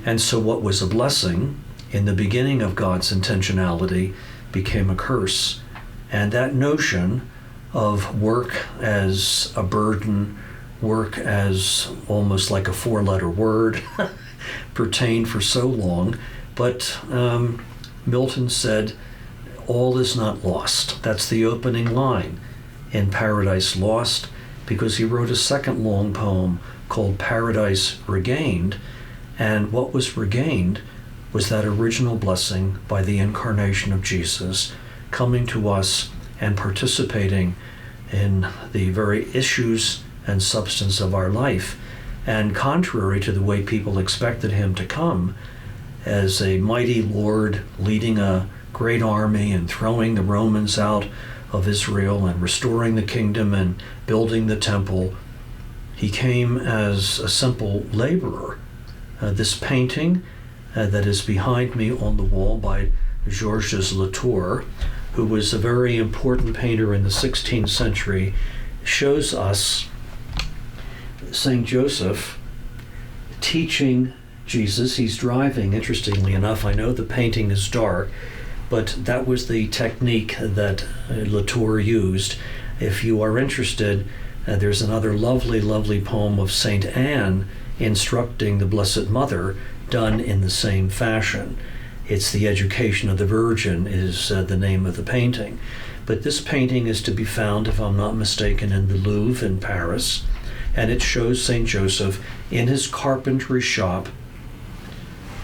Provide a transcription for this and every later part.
And so what was a blessing in the beginning of God's intentionality became a curse. And that notion of work as a burden, work as almost like a four-letter word, pertained for so long. But Milton said, all is not lost. That's the opening line in Paradise Lost, because he wrote a second long poem called Paradise Regained. And what was regained was that original blessing by the incarnation of Jesus coming to us and participating in the very issues and substance of our life. And contrary to the way people expected him to come, as a mighty lord leading a great army and throwing the Romans out of Israel and restoring the kingdom and building the temple, he came as a simple laborer. This painting that is behind me on the wall by Georges Latour, who was a very important painter in the 16th century, shows us St. Joseph teaching Jesus. He's driving, interestingly enough. I know the painting is dark, but that was the technique that Latour used. If you are interested, there's another lovely, lovely poem of St. Anne instructing the Blessed Mother, done in the same fashion. It's The Education of the Virgin is the name of the painting. But this painting is to be found, if I'm not mistaken, in the Louvre in Paris, and it shows St. Joseph in his carpentry shop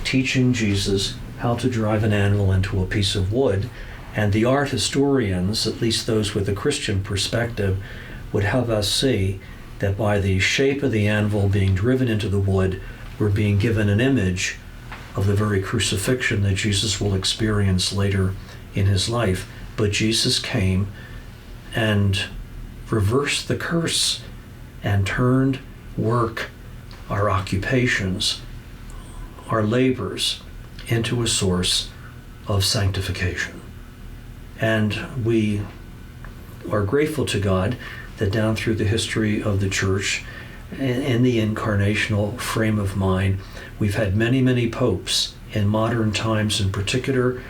teaching Jesus how to drive an anvil into a piece of wood. And the art historians, at least those with a Christian perspective, would have us see that by the shape of the anvil being driven into the wood, we're being given an image of the very crucifixion that Jesus will experience later in his life. But Jesus came and reversed the curse and turned work, our occupations, our labors, into a source of sanctification. And we are grateful to God that down through the history of the church, in the incarnational frame of mind, we've had many, many popes in modern times. In particular,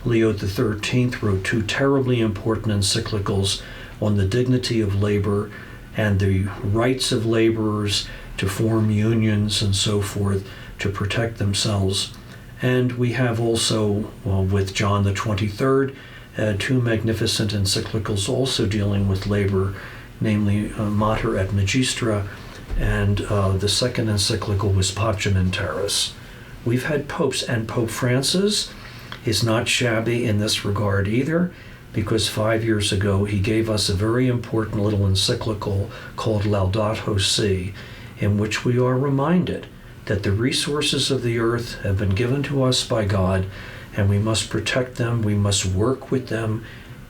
Leo XIII wrote two terribly important encyclicals on the dignity of labor and the rights of laborers to form unions and so forth to protect themselves. And we have also, with John the 23rd, two magnificent encyclicals also dealing with labor, namely Mater et Magistra, and the second encyclical was Pacem in Terris. We've had popes, and Pope Francis is not shabby in this regard either, because 5 years ago he gave us a very important little encyclical called Laudato Si, in which we are reminded that the resources of the earth have been given to us by God, and we must protect them, we must work with them.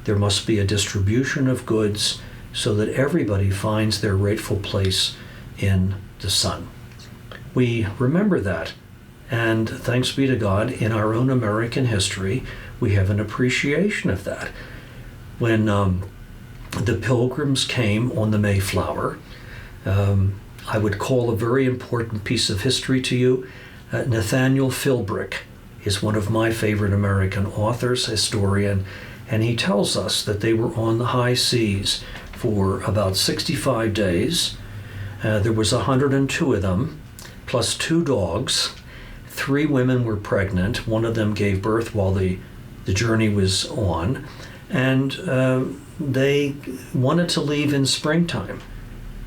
There must be a distribution of goods so that everybody finds their rightful place in the sun. We remember that, and thanks be to God, in our own American history, we have an appreciation of that. When the Pilgrims came on the Mayflower, I would call a very important piece of history to you. Nathaniel Philbrick is one of my favorite American authors, historian, and he tells us that they were on the high seas for about 65 days. There was 102 of them, plus 2 dogs. 3 women were pregnant. One of them gave birth while the journey was on. And they wanted to leave in springtime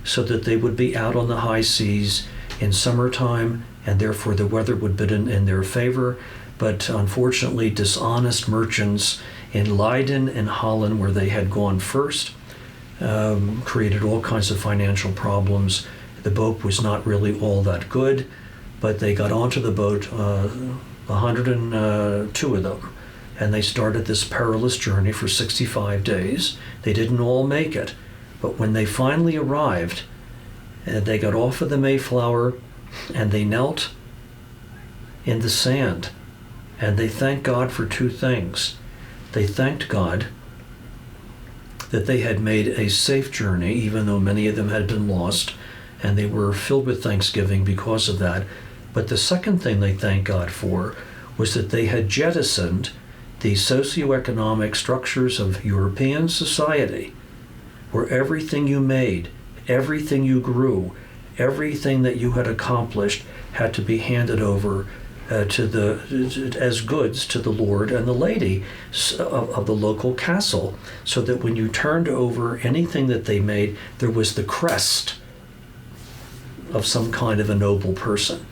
so that they would be out on the high seas in summertime, and therefore the weather would be in their favor. But unfortunately, dishonest merchants in Leiden and Holland, where they had gone first, created all kinds of financial problems. The boat was not really all that good, but they got onto the boat, 102 of them, and they started this perilous journey for 65 days. They didn't all make it, but when they finally arrived, they got off of the Mayflower and they knelt in the sand, and they thanked God for 2 things. They thanked God that they had made a safe journey, even though many of them had been lost, and they were filled with thanksgiving because of that. But the second thing they thanked God for was that they had jettisoned the socioeconomic structures of European society, where everything you made, everything you grew, everything that you had accomplished had to be handed over as goods to the lord and the lady of the local castle, so that when you turned over anything that they made, there was the crest of some kind of a noble person.